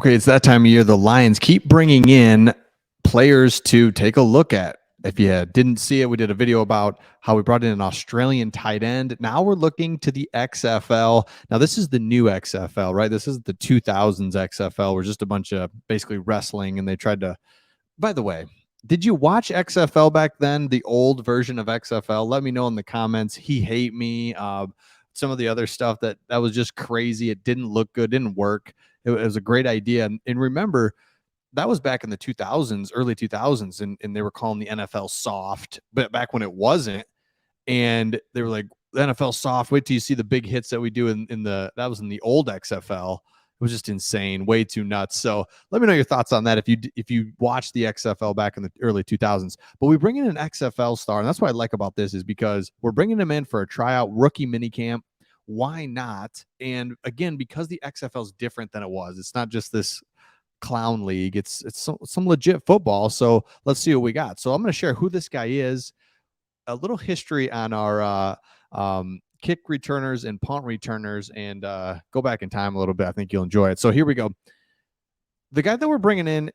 Okay, it's that time of year. The Lions keep bringing in players to take a look at. If you didn't see it, we did a video about how we brought in an Australian tight end. Now we're looking to the XFL. Now, this is the new XFL, right? This is the 2000s XFL. We're just a bunch of basically wrestling, and they tried to. By the way, did you watch XFL back then, the old version of XFL? Let me know in the comments. He hate me. Some of the other stuff that was just crazy. It didn't look good, didn't work. It was a great idea. And remember, that was back in the 2000s, early 2000s, and they were calling the NFL soft, but back when it wasn't. And they were like, the NFL soft, wait till you see the big hits that we do that was in the old XFL. It was just insane, way too nuts. So let me know your thoughts on that if you watched the XFL back in the early 2000s. But we bring in an XFL star, and that's what I like about this is because we're bringing him in for a tryout rookie minicamp. Why not? And again, because the XFL is different than it was. It's not just this clown league. It's some legit football. So let's see what we got. So I'm going to share who this guy is, a little history on our kick returners and punt returners, and go back in time a little bit. I think you'll enjoy it. So here we go. The guy that we're bringing in,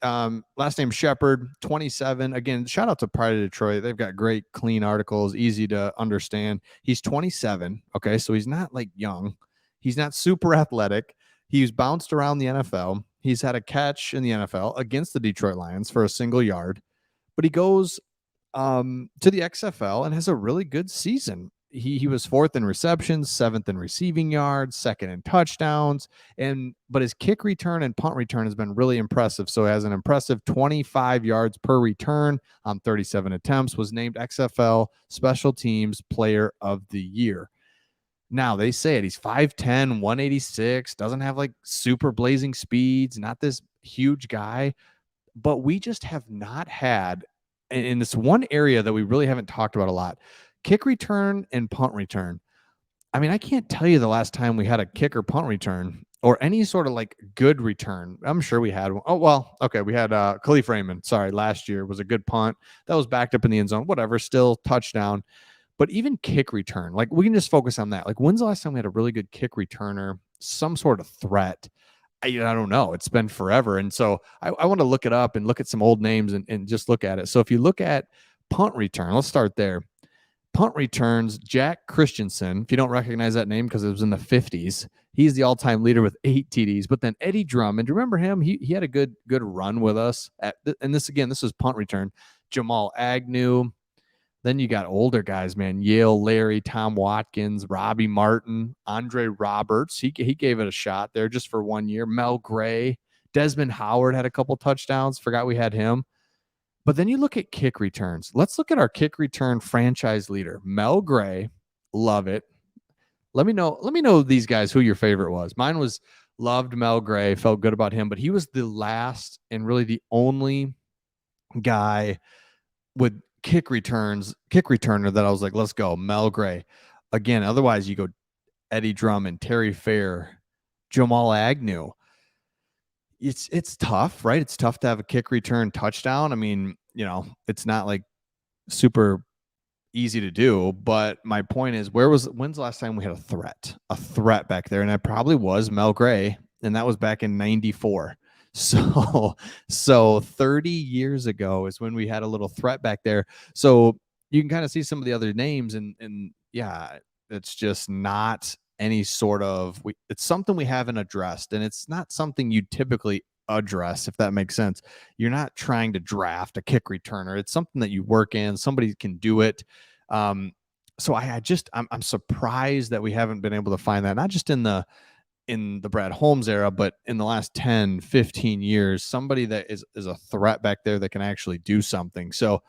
last name Shepard, 27. Again, shout out to Pride of Detroit. They've got great, clean articles, easy to understand. He's 27. Okay, so he's not like young. He's not super athletic. He's bounced around the NFL. He's had a catch in the NFL against the Detroit Lions for a single yard, but he goes to the XFL and has a really good season. He was 4th in receptions, 7th in receiving yards, 2nd in touchdowns, but his kick return and punt return has been really impressive. So he has an impressive 25 yards per return on 37 attempts, was named XFL Special Teams Player of the Year. Now they say it, he's 5'10, 186, doesn't have like super blazing speeds, not this huge guy, but we just have not had in this one area that we really haven't talked about a lot, kick return and punt return. I mean, I can't tell you the last time we had a kick or punt return or any sort of like good return. I'm sure we had one. Oh, well, okay. We had Khalif Raymond. Sorry, last year was a good punt that was backed up in the end zone, whatever, still touchdown. But even kick return, like we can just focus on that. Like when's the last time we had a really good kick returner, some sort of threat? I don't know. It's been forever. And so I want to look it up and look at some old names and just look at it. So if you look at punt return, let's start there. Punt returns, Jack Christensen. If you don't recognize that name because it was in the 50s, he's the all-time leader with 8 TDs. But then Eddie Drummond, remember him? He had a good run with us. And this was punt return. Jamal Agnew. Then you got older guys, man. Yale Larry, Tom Watkins, Robbie Martin, Andre Roberts. He gave it a shot there just for 1 year. Mel Gray. Desmond Howard had a couple touchdowns. Forgot we had him. But then you look at kick returns. Let's look at our kick return franchise leader, Mel Gray. Love it. Let me know these guys who your favorite was. Mine was loved Mel Gray, felt good about him, but he was the last and really the only guy with kick returner that I was like, let's go, Mel Gray. Again, otherwise you go Eddie Drummond, Terry Fair, Jamal Agnew. It's tough, right? It's tough to have a kick return touchdown. I mean, it's not like super easy to do, but my point is, when's the last time we had a threat back there? And that probably was Mel Gray, and that was back in 94. So 30 years ago is when we had a little threat back there. So you can kind of see some of the other names, and yeah, it's just not any sort of, it's something we haven't addressed, and it's not something you typically address, if that makes sense. You're not trying to draft a kick returner. It's something that you work in. Somebody can do it. So I'm surprised that we haven't been able to find that, not just in the Brad Holmes era, but in the last 10, 15 years, somebody that is a threat back there that can actually do something. So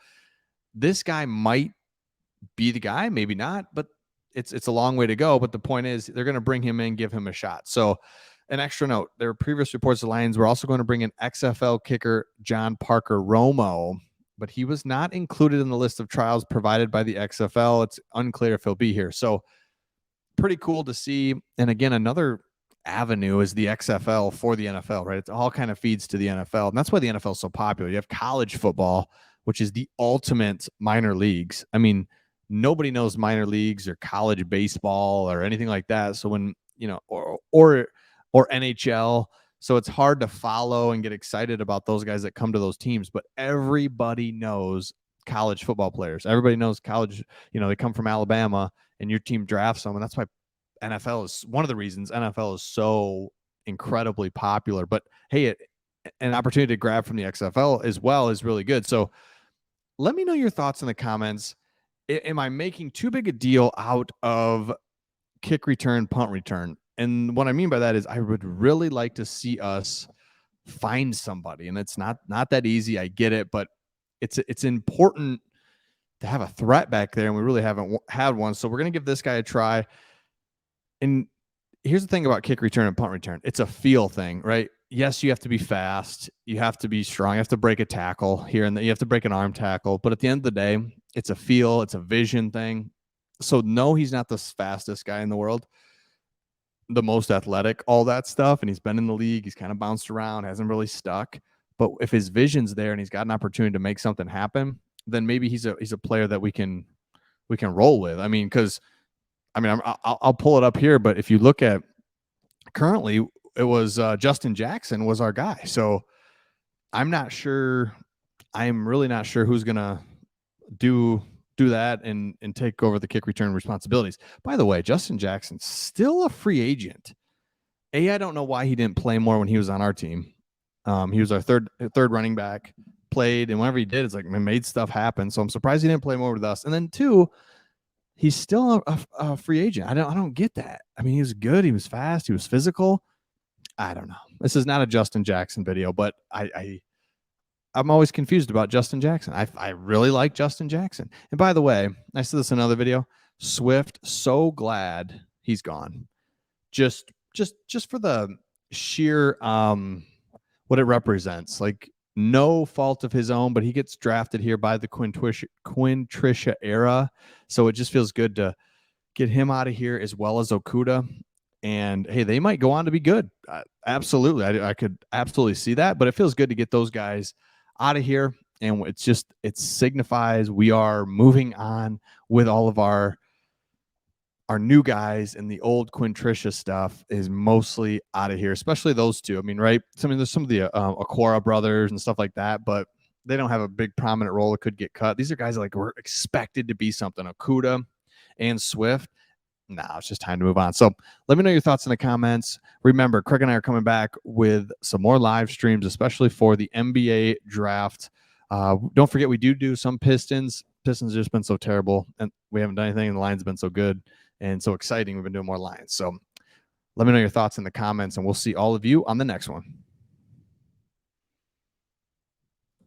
this guy might be the guy, maybe not, but it's a long way to go. But the point is, they're going to bring him in, give him a shot. So an extra note, there were previous reports the Lions were also going to bring in XFL kicker John Parker Romo, but he was not included in the list of trials provided by the XFL. It's unclear if he'll be here. So pretty cool to see. And again, another avenue is the XFL for the NFL, right? It all kind of feeds to the NFL. And that's why the NFL is so popular. You have college football, which is the ultimate minor leagues. I mean, nobody knows minor leagues or college baseball or anything like that. So when, or NHL, So it's hard to follow and get excited about those guys that come to those teams. But everybody knows college football players. Everybody knows college, they come from Alabama and your team drafts them. And that's why NFL is one of the reasons NFL is so incredibly popular. But hey, an opportunity to grab from the XFL as well is really good. So let me know your thoughts in the comments. Am I making too big a deal out of kick return, punt return? And what I mean by that is I would really like to see us find somebody. And it's not that easy. I get it, but it's important to have a threat back there, and we really haven't had one. So we're going to give this guy a try. And here's the thing about kick return and punt return. It's a feel thing, right? Yes, you have to be fast. You have to be strong. You have to break a tackle here and there. You have to break an arm tackle. But at the end of the day, it's a feel. It's a vision thing. So no, he's not the fastest guy in the world, the most athletic, all that stuff. And he's been in the league. He's kind of bounced around, hasn't really stuck. But if his vision's there and he's got an opportunity to make something happen, then maybe he's a player that we can roll with. I mean, because I'll pull it up here, but if you look at currently, it was Justin Jackson was our guy. So I'm not sure. I'm really not sure who's gonna do that and take over the kick return responsibilities. By the way, Justin Jackson's still a free agent. I don't know why he didn't play more when he was on our team. He was our third running back, played, and whenever he did, it's like made stuff happen. So I'm surprised he didn't play more with us. And then two, he's still a free agent. I don't get that. I mean, he was good. He was fast. He was physical. I don't know. This is not a Justin Jackson video, but I'm always confused about Justin Jackson. I really like Justin Jackson. And by the way, I said this in another video. Swift, so glad he's gone. Just for the sheer what it represents. Like no fault of his own, but he gets drafted here by the Quinn Tricia era. So it just feels good to get him out of here as well as Okuda. And hey, they might go on to be good. Absolutely. I could absolutely see that, but it feels good to get those guys out of here. And it signifies we are moving on with all of our new guys, and the old Quinn Tricia stuff is mostly out of here, especially those two. I mean, right? There's some of the Aquara brothers and stuff like that, but they don't have a big prominent role that could get cut. These are guys that were expected to be something. Okuda and Swift. Nah, it's just time to move on. So let me know your thoughts in the comments. Remember, Craig and I are coming back with some more live streams, especially for the NBA draft. Don't forget, we do some Pistons. Pistons have just been so terrible, and we haven't done anything, and the line's been so good and so exciting. We've been doing more Lions. So let me know your thoughts in the comments, and we'll see all of you on the next one.